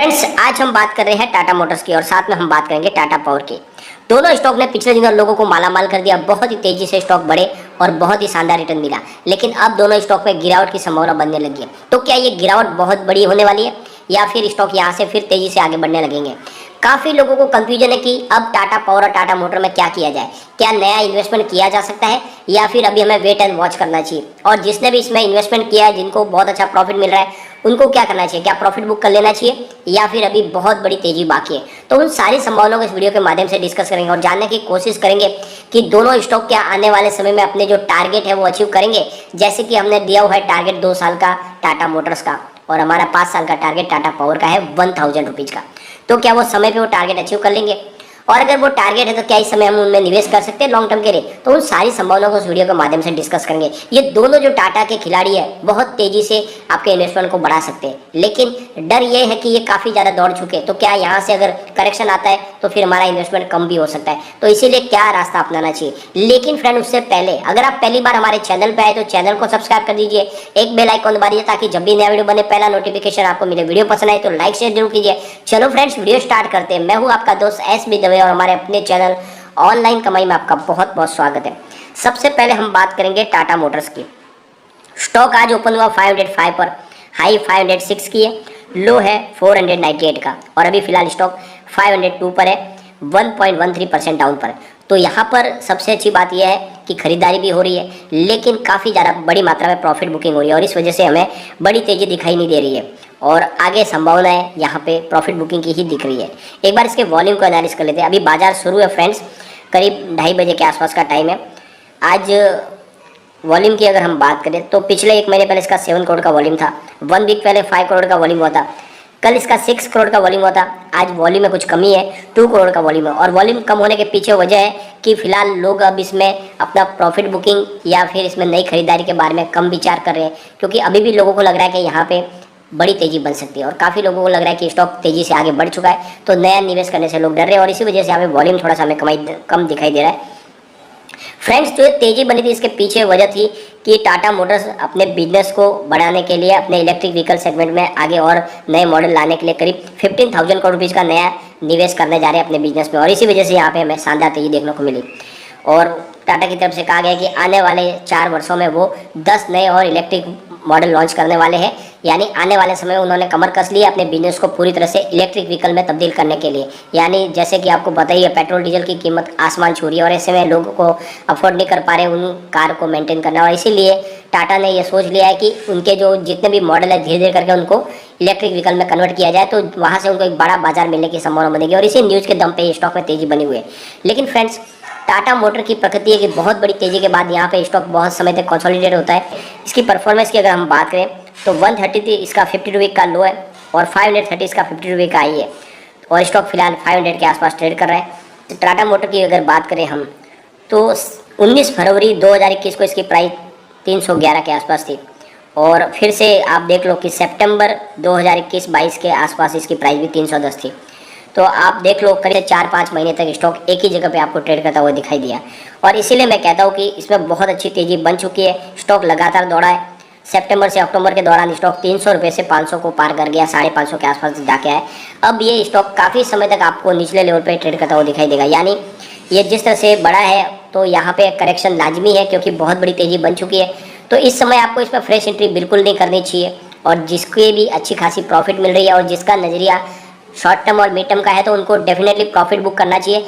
Friends, आज हम बात कर रहे हैं टाटा मोटर्स की और साथ में हम बात करेंगे टाटा पावर की। दोनों स्टॉक ने पिछले दिनों लोगों को मालामाल कर दिया। बहुत ही तेजी से स्टॉक बढ़े और बहुत ही शानदार रिटर्न मिला, लेकिन अब दोनों स्टॉक में गिरावट की संभावना बनने लगी है। तो क्या ये गिरावट बहुत बड़ी होने वाली है या फिर स्टॉक यहाँ से फिर तेजी से आगे बढ़ने लगेंगे? काफ़ी लोगों को कंफ्यूजन है कि अब टाटा पावर और टाटा मोटर में क्या किया जाए, क्या नया इन्वेस्टमेंट किया जा सकता है या फिर अभी हमें वेट एंड वॉच करना चाहिए। और जिसने भी इसमें इन्वेस्टमेंट किया है, जिनको बहुत अच्छा प्रॉफिट मिल रहा है, उनको क्या करना चाहिए? क्या प्रॉफिट बुक कर लेना चाहिए या फिर अभी बहुत बड़ी तेजी बाकी है? तो उन सारी संभावनाओं को इस वीडियो के माध्यम से डिस्कस करेंगे और जानने की कोशिश करेंगे कि दोनों स्टॉक क्या आने वाले समय में अपने जो टारगेट है वो अचीव करेंगे। जैसे कि हमने दिया हुआ है टारगेट 2 साल का टाटा मोटर्स का और हमारा 5 साल का टारगेट टाटा पावर का है 1000 रुपीज़ का। तो क्या वो समय पे वो टारगेट अचीव कर लेंगे? और अगर वो टारगेट है तो क्या इस समय हम उनमें निवेश कर सकते हैं लॉन्ग टर्म के लिए? तो उन सारी संभावनाओं को इस वीडियो के माध्यम से डिस्कस करेंगे। ये दोनों जो टाटा के खिलाड़ी है बहुत तेजी से आपके इन्वेस्टमेंट को बढ़ा सकते हैं, लेकिन डर ये है कि ये काफ़ी ज़्यादा दौड़ चुके हैं। तो क्या यहाँ से अगर करेक्शन आता है तो फिर हमारा इन्वेस्टमेंट कम भी हो सकता है। तो इसीलिए क्या रास्ता अपनाना चाहिए? लेकिन फ्रेंड, उससे पहले अगर आप पहली बार हमारे चैनल पर आए तो चैनल को सब्सक्राइब कर दीजिए, एक बेल आइकॉन दबा दीजिए ताकि जब भी नया वीडियो बने पहला नोटिफिकेशन आपको मिले। वीडियो पसंद आए तो लाइक शेयर जरूर कीजिए। चलो फ्रेंड्स, वीडियो स्टार्ट करते हैं। मैं हूँ आपका दोस्त एस.बी. दवे और हमारे अपने चैनल ऑनलाइन कमाई में आपका बहुत बहुत स्वागत है। सबसे पहले हम बात करेंगे टाटा मोटर्स की। स्टॉक आज ओपन हुआ 505 पर, हाई 506 की है, लो है 498 का और अभी फिलहाल स्टॉक 502 पर है, 1.13% डाउन पर। तो यहाँ पर सबसे अच्छी बात यह है कि खरीदारी भी हो रही है, लेकिन काफ़ी ज़्यादा बड़ी मात्रा में प्रॉफिट बुकिंग हो रही है और इस वजह से हमें बड़ी तेज़ी दिखाई नहीं दे रही है और आगे संभावना है यहाँ पे प्रॉफिट बुकिंग की ही दिख रही है। एक बार इसके वॉल्यूम को एनालिसिस कर लेते हैं। अभी बाजार शुरू है फ्रेंड्स, करीब 2:30 बजे के आसपास का टाइम है। आज वॉल्यूम की अगर हम बात करें तो पिछले 1 महीने पहले इसका 7 करोड़ का वॉल्यूम था, 1 वीक पहले 5 करोड़ का वॉल्यूम हुआ था, कल इसका 6 करोड़ का वॉल्यूम हुआ था। आज वॉल्यूम में कुछ कमी है, 2 करोड़ का वॉल्यूम है और वॉल्यूम कम होने के पीछे वजह है कि फिलहाल लोग अब इसमें अपना प्रॉफिट बुकिंग या फिर इसमें नई खरीदारी के बारे में कम विचार कर रहे हैं, क्योंकि अभी भी लोगों को लग रहा है कि यहाँ पे बड़ी तेजी बन सकती है और काफ़ी लोगों को लग रहा है कि स्टॉक तेजी से आगे बढ़ चुका है। तो नया निवेश करने से लोग डर रहे हैं और इसी वजह से यहाँ पे वॉल्यूम थोड़ा सा हमें कम दिखाई दे रहा है। फ्रेंड्स, जो तेजी बनी थी इसके पीछे वजह थी कि टाटा मोटर्स अपने बिजनेस को बढ़ाने के लिए अपने इलेक्ट्रिक व्हीकल सेगमेंट में आगे और नए मॉडल लाने के लिए करीब 15,000 करोड़ रुपीज़ का नया निवेश करने जा रहे हैं अपने बिजनेस में और इसी वजह से यहाँ पे हमें शानदार तेजी देखने को मिली। और टाटा की तरफ से कहा गया कि आने वाले 4 वर्षों में वो 10 नए और इलेक्ट्रिक मॉडल लॉन्च करने वाले हैं। यानी आने वाले समय में उन्होंने कमर कस ली अपने बिजनेस को पूरी तरह से इलेक्ट्रिक व्हीकल में तब्दील करने के लिए। यानी जैसे कि आपको पता ही है, पेट्रोल डीजल की कीमत आसमान छू रही है और ऐसे में लोगों को अफोर्ड नहीं कर पा रहे उन कार को मेंटेन करना, और इसीलिए टाटा ने यह सोच लिया है कि उनके जो जितने भी मॉडल है धीरे धीरे करके उनको इलेक्ट्रिक व्हीकल में कन्वर्ट किया जाए, तो वहाँ से उनको एक बड़ा बाजार मिलने की संभावना बनेगी और इसी न्यूज़ के दम पे स्टॉक में तेजी बनी हुई है। लेकिन फ्रेंड्स, टाटा मोटर की प्रकृति है कि बहुत बड़ी तेजी के बाद यहाँ पे स्टॉक बहुत समय तक कंसोलिडेट होता है। इसकी परफॉर्मेंस की अगर हम बात करें तो 133 इसका 52 वीक का लो है और 530 इसका 52 वीक का हाई है और स्टॉक फिलहाल 500 के आसपास ट्रेड कर रहा है। तो टाटा मोटर की अगर बात करें हम तो 19 फरवरी 2021 को इसकी प्राइस 311 के आसपास थी और फिर से आप देख लो कि सितंबर 2021-22 के आसपास इसकी प्राइस भी 310 थी। तो आप देख लो करीब 4-5 महीने तक स्टॉक एक ही जगह पे आपको ट्रेड करता हुआ दिखाई दिया और इसीलिए मैं कहता हूँ कि इसमें बहुत अच्छी तेजी बन चुकी है। स्टॉक लगातार दौड़ा है। सितंबर से अक्टूबर के दौरान स्टॉक 300 रुपये से 500 को पार कर गया, 550 के आसपास जाके आए। अब ये स्टॉक काफ़ी समय तक आपको निचले लेवल पर ट्रेड करता हुआ दिखाई देगा। यानी ये जिस तरह से बड़ा है तो यहाँ पे करेक्शन लाजमी है क्योंकि बहुत बड़ी तेजी बन चुकी है। तो इस समय आपको इसमें फ्रेश एंट्री बिल्कुल नहीं करनी चाहिए और जिसके भी अच्छी खासी प्रॉफिट मिल रही है और जिसका नज़रिया शॉर्ट टर्म और मिड टर्म का है तो उनको डेफिनेटली प्रॉफिट बुक करना चाहिए।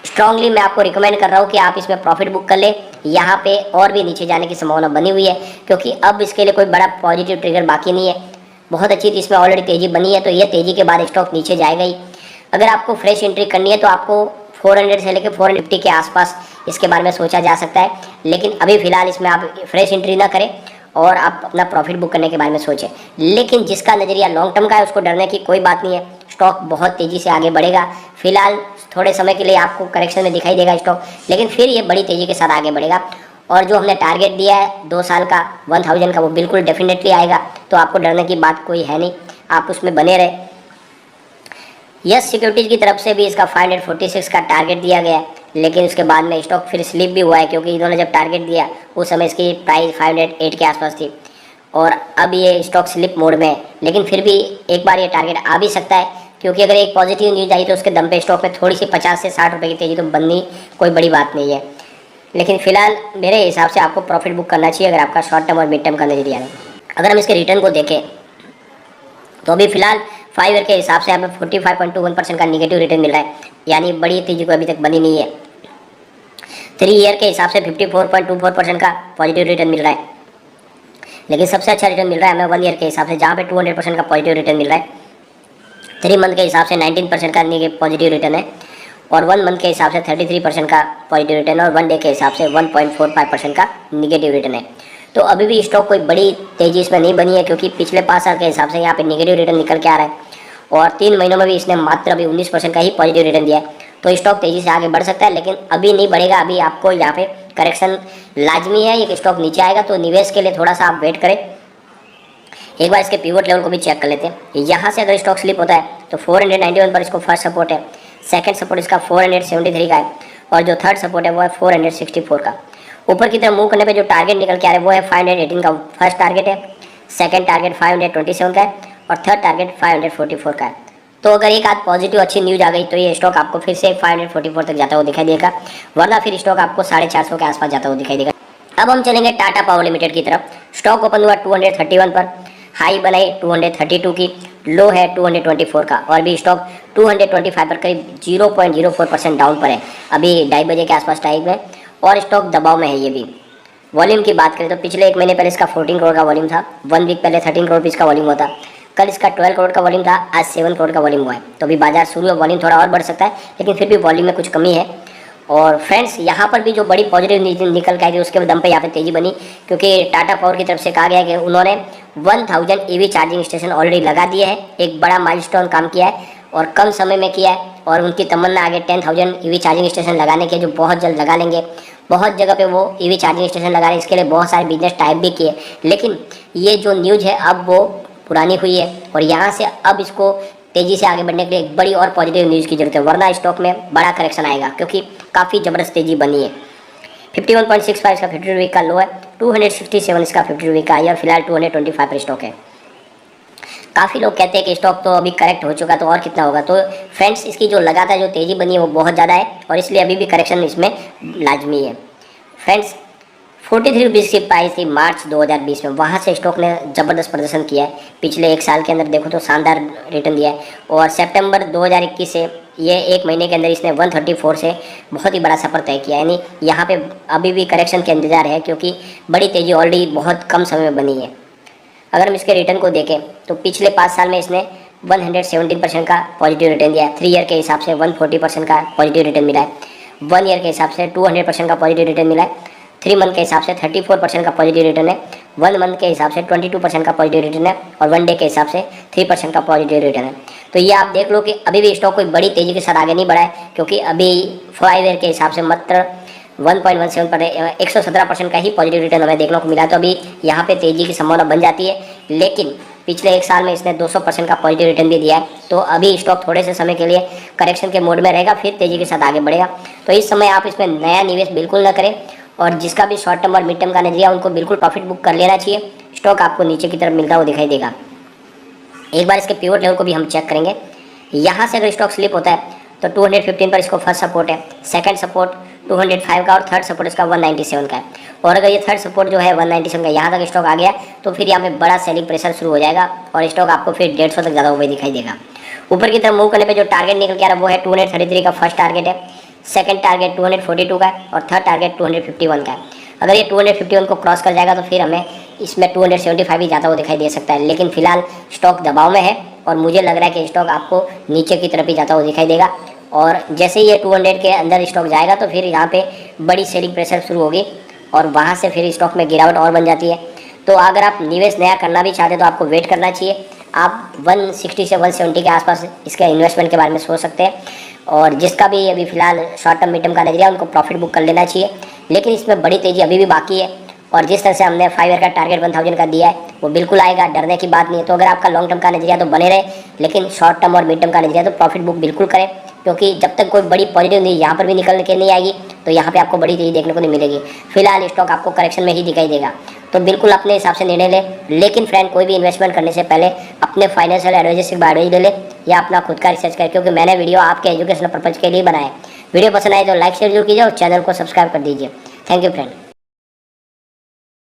स्ट्रांगली मैं आपको रिकमेंड कर रहा हूँ कि आप इसमें प्रॉफिट बुक कर ले। यहाँ पे और भी नीचे जाने की संभावना बनी हुई है क्योंकि अब इसके लिए कोई बड़ा पॉजिटिव ट्रिगर बाकी नहीं है। बहुत अच्छी थी, इसमें ऑलरेडी तेजी बनी है तो ये तेजी के बाद स्टॉक नीचे जाएगा ही। अगर आपको फ्रेश एंट्री करनी है तो आपको 400 से लेकर 450 के आसपास इसके बारे में सोचा जा सकता है, लेकिन अभी फिलहाल इसमें आप फ्रेश एंट्री ना करें और आप अपना प्रॉफिट बुक करने के बारे में सोचें। लेकिन जिसका नज़रिया लॉन्ग टर्म का है उसको डरने की कोई बात नहीं है। स्टॉक बहुत तेज़ी से आगे बढ़ेगा। फिलहाल थोड़े समय के लिए आपको करेक्शन में दिखाई देगा स्टॉक, लेकिन फिर ये बड़ी तेज़ी के साथ आगे बढ़ेगा और जो हमने टारगेट दिया है 2 साल का 1000 का वो बिल्कुल डेफिनेटली आएगा। तो आपको डरने की बात कोई है नहीं, आप उसमें बने रहे। यस सिक्योरिटीज़ की तरफ से भी इसका 546 का टारगेट दिया गया है, लेकिन उसके बाद में स्टॉक फिर स्लिप भी हुआ है क्योंकि इन्होंने जब टारगेट दिया उस समय इसकी प्राइस 508 के आसपास थी और अब ये स्टॉक स्लिप मोड में है, लेकिन फिर भी एक बार ये टारगेट आ भी सकता है, क्योंकि अगर एक पॉजिटिव न्यूज़ आई तो उसके दम पे स्टॉक में थोड़ी सी 50 से 60 रुपये की तेज़ी तो बननी कोई बड़ी बात नहीं है। लेकिन फिलहाल मेरे हिसाब से आपको प्रॉफिट बुक करना चाहिए अगर आपका शॉर्ट टर्म और मिड टर्म का नजरिया है। अगर हम इसके रिटर्न को देखें तो अभी फिलहाल 5 ईयर के हिसाब से हमें 45.21% का निगेटिव रिटर्न मिल रहा है, यानी बड़ी तेजी को अभी तक बनी नहीं है। 3 ईयर के हिसाब से 54.24% का पॉजिटिव रिटर्न मिल रहा है, लेकिन सबसे अच्छा रिटर्न मिल रहा है हमें 1 ईयर के हिसाब से, जहाँ पे 200% का पॉजिटिव रिटर्न मिल रहा है। 3 मंथ के हिसाब से 19% का पॉजिटिव रिटर्न है, और 1 मंथ के हिसाब से 33% का पॉजिटिव रिटर्न है, और 1 डे के हिसाब से 1.45% का निगेटिव रिटर्न है। तो अभी भी स्टॉक कोई बड़ी तेजी इसमें नहीं बनी है, क्योंकि पिछले 5 साल के हिसाब से यहाँ पे निगेटिव रिटर्न निकल के आ रहा है, और 3 महीनों में भी इसने मात्र अभी 19% का ही पॉजिटिव रिटर्न दिया है। तो स्टॉक तेजी से आगे बढ़ सकता है, लेकिन अभी नहीं बढ़ेगा। अभी आपको यहाँ पे करेक्शन लाजमी है, ये स्टॉक नीचे आएगा तो निवेश के लिए थोड़ा सा आप वेट करें। एक बार इसके पिवट लेवल को भी चेक कर लेते हैं। यहाँ से अगर स्टॉक स्लिप होता है तो 491 पर इसको फर्स्ट सपोर्ट है, सेकंड सपोर्ट इसका 473 का है, और जो थर्ड सपोर्ट है वो है 464 का। ऊपर की तरफ मूव करने पे जो टारगेट निकल के आ रहा है वो है 518 का फर्स्ट टारगेट है, सेकंड टारगेट 527 का है, और थर्ड टारगेट 544 का है। तो अगर एक आध पॉजिटिव अच्छी न्यूज आ गई तो ये स्टॉक आपको फिर से 544 तक जाता हुआ दिखाई देगा, वरना फिर स्टॉक आपको 450 के आसपास जाता हुआ दिखाई देगा। अब हम चलेंगे टाटा पावर लिमिटेड की तरफ। स्टॉक ओपन हुआ 231 पर, हाई बनाई 232 की, लो है 224 का, और भी स्टॉक 225 पर करीब 0.04% डाउन पर है अभी 2:30 बजे के आसपास टाइम में, और स्टॉक दबाव में है ये भी। वॉल्यूम की बात करें तो पिछले 1 महीने पहले इसका 14 करोड़ का वॉल्यूम था, 1 वीक पहले 13 करोड़ इसका वॉल्यूम हुआ था, कल इसका 12 करोड़ का वॉल्यूम था, आज 7 करोड़ का वॉल्यूम हुआ है। तो अभी बाजार शुरू है, वॉल्यूम थोड़ा और बढ़ सकता है, लेकिन फिर भी वॉल्यूम में कुछ कमी है। और फ्रेंड्स यहाँ पर भी जो बड़ी पॉजिटिव निकल के आई थी उसके दम पे यहाँ पे तेजी बनी, क्योंकि टाटा पावर की तरफ से कहा गया है कि उन्होंने 1000 EV चार्जिंग स्टेशन ऑलरेडी लगा दिए हैं। एक बड़ा माइलस्टोन काम किया है और कम समय में किया है, और उनकी तमन्ना आगे 10,000 EV चार्जिंग स्टेशन लगाने के, जो बहुत जल्द लगा लेंगे। बहुत जगह पे वो EV चार्जिंग स्टेशन लगा रहे हैं, इसके लिए बहुत सारे बिजनेस टाइप भी किए, लेकिन ये जो न्यूज़ है अब वो पुरानी हुई है, और यहाँ से अब इसको तेज़ी से आगे बढ़ने के लिए एक बड़ी और पॉजिटिव न्यूज़ की जरूरत है, वरना स्टॉक में बड़ा करेक्शन आएगा, क्योंकि काफ़ी ज़बरदस्त तेज़ी बनी है। 51.65 इसका 52 वीक का लो है, 267 इसका 52 वीक का हाई, और फिलहाल 225 पर स्टॉक है। काफ़ी लोग कहते हैं कि स्टॉक तो अभी करेक्ट हो चुका, तो और कितना होगा। तो फ्रेंड्स इसकी जो लगातार जो तेज़ी बनी है वो बहुत ज़्यादा है, और इसलिए अभी भी करेक्शन इसमें लाजमी है। फ्रेंड्स 43 रुपीज़ की प्राइस थी मार्च 2020 में, वहाँ से स्टॉक ने ज़बरदस्त प्रदर्शन किया है। पिछले 1 साल के अंदर देखो तो शानदार रिटर्न दिया है, और सितंबर 2021 से ये 1 महीने के अंदर इसने 134 से बहुत ही बड़ा सफ़र तय किया। यानी यहाँ पे अभी भी करेक्शन के इंतज़ार है, क्योंकि बड़ी तेज़ी ऑलरेडी बहुत कम समय में बनी है। अगर हम इसके रिटर्न को देखें तो पिछले 5 साल में इसने 117% का पॉजिटिव रिटर्न दिया है। 3 ईयर के हिसाब से 140% का पॉजिटिव रिटर्न मिला है, 1 ईयर के हिसाब से 200% का पॉजिटिव रिटर्न मिला है, 3 मंथ के हिसाब से 34% का पॉजिटिव रिटर्न है, 1 मंथ के हिसाब से 22% का पॉजिटिव रिटर्न है, और 1 डे के हिसाब से 3% का पॉजिटिव रिटर्न है। तो ये आप देख लो कि अभी भी स्टॉक कोई बड़ी तेज़ी के साथ आगे नहीं बढ़ा है, क्योंकि अभी 5 ईयर के हिसाब से मात्र 1.17 पर 117% का ही पॉजिटिव रिटर्न हमें देखने को मिला। तो अभी यहाँ पे तेज़ी की संभावना बन जाती है, लेकिन पिछले 1 साल में इसने 200% का पॉजिटिव रिटर्न भी दिया है। तो अभी स्टॉक थोड़े से समय के लिए करेक्शन के मोड में रहेगा, फिर तेज़ी के साथ आगे बढ़ेगा। तो इस समय आप इसमें नया निवेश बिल्कुल न करें, और जिसका भी शॉर्ट टर्म और मिड टर्म का नजरिया उनको बिल्कुल प्रॉफिट बुक कर लेना चाहिए। स्टॉक आपको नीचे की तरफ मिलता हुआ दिखाई देगा। एक बार इसके पिवट लेवल को भी हम चेक करेंगे। यहाँ से अगर स्टॉक स्लिप होता है तो 215 पर इसको फर्स्ट सपोर्ट है, सेकंड सपोर्ट 205 का, और थर्ड सपोर्ट इसका 197 का है। और अगर ये थर्ड सपोर्ट जो है 197 का यहाँ तक स्टॉक आ गया तो फिर यहाँ पे बड़ा सेलिंग प्रेशर शुरू हो जाएगा, और स्टॉक आपको फिर 150 तक ज़्यादा हुआ दिखाई देगा। ऊपर की तरफ मूव करने पर जो टारगेट निकल के आ रहा है वो है 233 का फर्स्ट टारगेट है, सेकंड टारगेट 242 का है, और थर्ड टारगेट 251 का है। अगर ये 251 को क्रॉस कर जाएगा तो फिर हमें इसमें 275 भी जाता हुआ दिखाई दे सकता है, लेकिन फिलहाल स्टॉक दबाव में है, और मुझे लग रहा है कि स्टॉक आपको नीचे की तरफ ही जाता हुआ दिखाई देगा। और जैसे ही ये 200 के अंदर स्टॉक जाएगा तो फिर यहाँ पे बड़ी सेलिंग प्रेशर शुरू होगी, और वहाँ से फिर स्टॉक में गिरावट और बन जाती है। तो अगर आप निवेश नया करना भी चाहते हैं तो आपको वेट करना चाहिए। आप 160 से 170 के आसपास इसके इन्वेस्टमेंट के बारे में सोच सकते हैं, और जिसका भी अभी फिलहाल शॉर्ट टर्म मिड टर्म का नजरिया उनको प्रॉफिट बुक कर लेना चाहिए। लेकिन इसमें बड़ी तेज़ी अभी भी बाकी है, और जिस तरह से हमने 5 ईयर का टारगेट 1000 का दिया है वो बिल्कुल आएगा, डरने की बात नहीं है। तो अगर आपका लॉन्ग टर्म का नजरिया तो बने रहे, लेकिन शॉर्ट टर्म और मिड टर्म का नजरिया तो प्रॉफिट बुक बिल्कुल करें, क्योंकि जब तक कोई बड़ी पॉजिटिव न्यूज़ यहाँ पर भी निकल के नहीं आएगी तो यहाँ पे आपको बड़ी तेज़ी देखने को नहीं मिलेगी। फिलहाल स्टॉक आपको करेक्शन में ही दिखाई देगा। तो बिल्कुल अपने हिसाब से निर्णय ले। लेकिन फ्रेंड, कोई भी इन्वेस्टमेंट करने से पहले अपने फाइनेंशियल एडवाइजर से एडवाइस ले ले या अपना खुद का रिसर्च करें, क्योंकि मैंने वीडियो आपके एजुकेशनल पर्पज के लिए बनाया है। वीडियो पसंद आए तो लाइक शेयर जरूर कीजिए और चैनल को सब्सक्राइब कर दीजिए। Thank you friend.